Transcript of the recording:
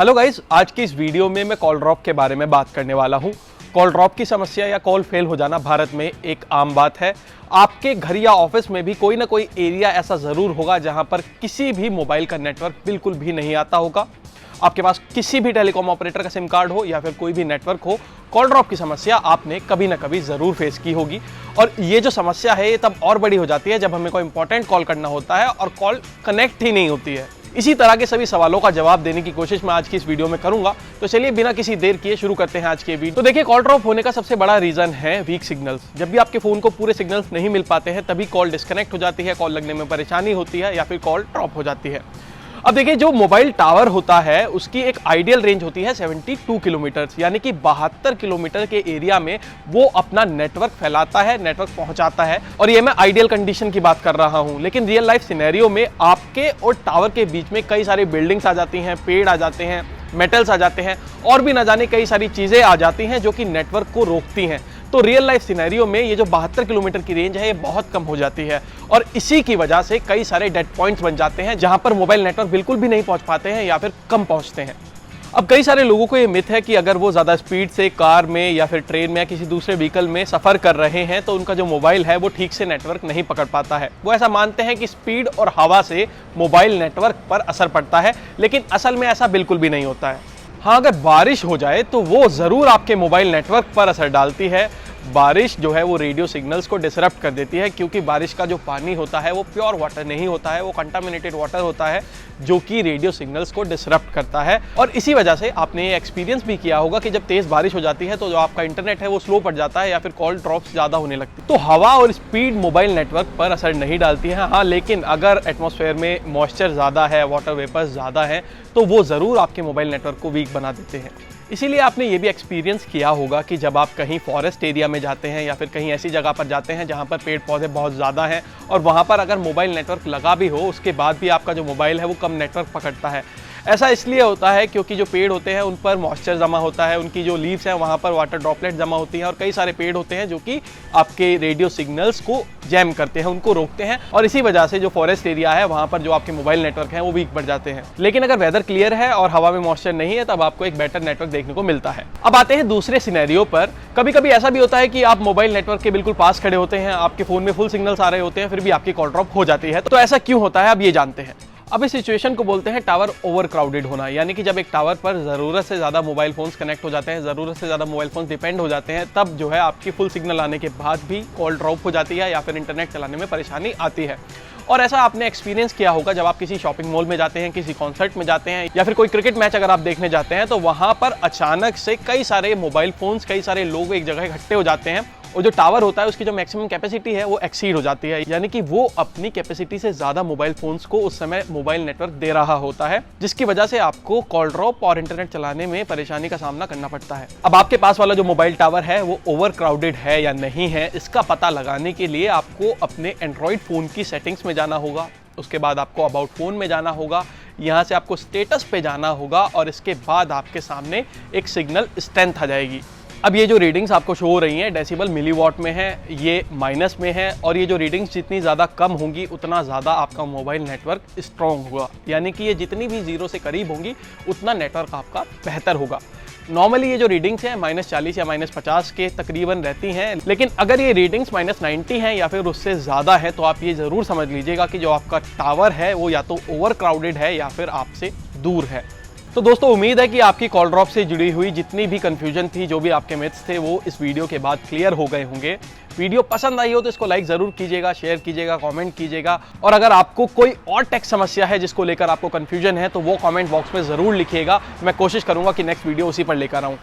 Hello guys, आज की इस वीडियो में मैं कॉल ड्रॉप के बारे में बात करने वाला हूं। कॉल ड्रॉप की समस्या या कॉल फेल हो जाना भारत में एक आम बात है। आपके घर या ऑफिस में भी कोई ना कोई एरिया ऐसा ज़रूर होगा जहां पर किसी भी मोबाइल का नेटवर्क बिल्कुल भी नहीं आता होगा। आपके पास किसी भी टेलीकॉम ऑपरेटर का सिम कार्ड हो या फिर कोई भी नेटवर्क हो, कॉल ड्रॉप की समस्या आपने कभी ना कभी ज़रूर फेस की होगी। और ये जो समस्या है ये तब और बड़ी हो जाती है जब हमें कोई इंपॉर्टेंट कॉल करना होता है और कॉल कनेक्ट ही नहीं होती है। इसी तरह के सभी सवालों का जवाब देने की कोशिश मैं आज की इस वीडियो में करूंगा। तो चलिए बिना किसी देर किए शुरू करते हैं आज के वीडियो। तो देखिए, कॉल ड्रॉप होने का सबसे बड़ा रीजन है वीक सिग्नल्स। जब भी आपके फोन को पूरे सिग्नल्स नहीं मिल पाते हैं तभी कॉल डिस्कनेक्ट हो जाती है, कॉल लगने में परेशानी होती है या फिर कॉल ड्रॉप हो जाती है। अब देखिए, जो मोबाइल टावर होता है उसकी एक आइडियल रेंज होती है 72 किलोमीटर, यानी कि 72 किलोमीटर के एरिया में वो अपना नेटवर्क फैलाता है, नेटवर्क पहुंचाता है। और ये मैं आइडियल कंडीशन की बात कर रहा हूं, लेकिन रियल लाइफ सिनेरियो में आपके और टावर के बीच में कई सारी बिल्डिंग्स आ जाती हैं, पेड़ आ जाते हैं, मेटल्स आ जाते हैं और भी ना जाने कई सारी चीजें आ जाती हैं जो कि नेटवर्क को रोकती हैं। तो रियल लाइफ सिनेरियो में ये जो 72 किलोमीटर की रेंज है ये बहुत कम हो जाती है और इसी की वजह से कई सारे डेड पॉइंट्स बन जाते हैं जहां पर मोबाइल नेटवर्क बिल्कुल भी नहीं पहुंच पाते हैं या फिर कम पहुंचते हैं। अब कई सारे लोगों को ये मिथ है कि अगर वो ज़्यादा स्पीड से कार में या फिर ट्रेन में या किसी दूसरे व्हीकल में सफ़र कर रहे हैं तो उनका जो मोबाइल है वो ठीक से नेटवर्क नहीं पकड़ पाता है। वो ऐसा मानते हैं कि स्पीड और हवा से मोबाइल नेटवर्क पर असर पड़ता है, लेकिन असल में ऐसा बिल्कुल भी नहीं होता है। हाँ, अगर बारिश हो जाए तो वो ज़रूर आपके मोबाइल नेटवर्क पर असर डालती है। बारिश जो है वो रेडियो सिग्नल्स को डिसरप्ट कर देती है, क्योंकि बारिश का जो पानी होता है वो प्योर वाटर नहीं होता है, वो कंटामिनेटेड वाटर होता है जो कि रेडियो सिग्नल्स को डिसरप्ट करता है। और इसी वजह से आपने ये एक्सपीरियंस भी किया होगा कि जब तेज़ बारिश हो जाती है तो जो आपका इंटरनेट है वो स्लो पड़ जाता है या फिर कॉल ड्रॉप्स ज़्यादा होने लगती है। तो हवा और स्पीड मोबाइल नेटवर्क पर असर नहीं डालती है। हाँ, लेकिन अगर एटमॉस्फेयर में मॉइस्चर ज़्यादा है, वाटर वेपर्स ज़्यादा है तो वो ज़रूर आपके मोबाइल नेटवर्क को वीक बना देते हैं। इसीलिए आपने ये भी एक्सपीरियंस किया होगा कि जब आप कहीं फॉरेस्ट एरिया में जाते हैं या फिर कहीं ऐसी जगह पर जाते हैं जहाँ पर पेड़ पौधे बहुत ज़्यादा हैं और वहाँ पर अगर मोबाइल नेटवर्क लगा भी हो उसके बाद भी आपका जो मोबाइल है वो कम नेटवर्क पकड़ता है। ऐसा इसलिए होता है क्योंकि जो पेड़ होते हैं उन पर मॉइस्चर जमा होता है, उनकी जो लीव्स हैं वहाँ पर वाटर ड्रॉपलेट जमा होती हैं और कई सारे पेड़ होते हैं जो कि आपके रेडियो सिग्नल्स को जैम करते हैं, उनको रोकते हैं और इसी वजह से जो फॉरेस्ट एरिया है वहाँ पर जो आपके मोबाइल नेटवर्क है वो वीक बढ़ जाते हैं। लेकिन अगर वेदर क्लियर है और हवा में मॉइस्चर नहीं है तब आपको एक बेटर नेटवर्क देखने को मिलता है। अब आते हैं दूसरे सिनेरियो पर। कभी कभी ऐसा भी होता है कि आप मोबाइल नेटवर्क के बिल्कुल पास खड़े होते हैं, आपके फोन में फुल सिग्नल्स आ रहे होते हैं, फिर भी आपकी कॉल ड्रॉप हो जाती है। तो ऐसा क्यों होता है, अब ये जानते हैं। अब इस सिचुएशन को बोलते हैं टावर ओवर क्राउडेड होना, यानी कि जब एक टावर पर ज़रूरत से ज़्यादा मोबाइल फोन्स कनेक्ट हो जाते हैं, ज़रूरत से ज़्यादा मोबाइल फोन्स डिपेंड हो जाते हैं, तब जो है आपकी फुल सिग्नल आने के बाद भी कॉल ड्रॉप हो जाती है या फिर इंटरनेट चलाने में परेशानी आती है। और ऐसा आपने एक्सपीरियंस किया होगा जब आप किसी शॉपिंग मॉल में जाते हैं, किसी कॉन्सर्ट में जाते हैं या फिर कोई क्रिकेट मैच अगर आप देखने जाते हैं तो वहाँ पर अचानक से कई सारे मोबाइल फोन्स, कई सारे लोग एक जगह इकट्ठे हो जाते हैं और जो टावर होता है उसकी जो मैक्सिमम कैपेसिटी है वो एक्सीड हो जाती है, यानी कि वो अपनी कैपेसिटी से ज़्यादा मोबाइल फोन्स को उस समय मोबाइल नेटवर्क दे रहा होता है, जिसकी वजह से आपको कॉल ड्रॉप और इंटरनेट चलाने में परेशानी का सामना करना पड़ता है। अब आपके पास वाला जो मोबाइल टावर है वो ओवर क्राउडेड है या नहीं है, इसका पता लगाने के लिए आपको अपने एंड्रॉयड फ़ोन की सेटिंग्स में जाना होगा, उसके बाद आपको अबाउट फ़ोन में जाना होगा, यहाँ से आपको स्टेटस पे जाना होगा और इसके बाद आपके सामने एक सिग्नल स्ट्रेंथ आ जाएगी। अब ये जो रीडिंग्स आपको शो हो रही हैं डेसिबल मिलीवॉट में है, ये माइनस में है और ये जो रीडिंग्स जितनी ज़्यादा कम होंगी उतना ज़्यादा आपका मोबाइल नेटवर्क स्ट्रॉन्ग होगा, यानी कि ये जितनी भी जीरो से करीब होंगी उतना नेटवर्क आपका बेहतर होगा। नॉर्मली ये जो रीडिंग्स हैं -40 या -50 के तकरीबन रहती हैं, लेकिन अगर ये रीडिंग्स -90 हैं या फिर उससे ज़्यादा है तो आप ये ज़रूर समझ लीजिएगा कि जो आपका टावर है वो या तो ओवर क्राउडेड है या फिर आपसे दूर है। तो दोस्तों, उम्मीद है कि आपकी कॉल ड्रॉप से जुड़ी हुई जितनी भी कंफ्यूजन थी, जो भी आपके मिथ्स थे, वो इस वीडियो के बाद क्लियर हो गए होंगे। वीडियो पसंद आई हो तो इसको लाइक ज़रूर कीजिएगा, शेयर कीजिएगा, कमेंट कीजिएगा और अगर आपको कोई और टेक समस्या है जिसको लेकर आपको कंफ्यूजन है तो वो कमेंट बॉक्स में ज़रूर लिखिएगा। मैं कोशिश करूँगा कि नेक्स्ट वीडियो उसी पर लेकर आऊँ।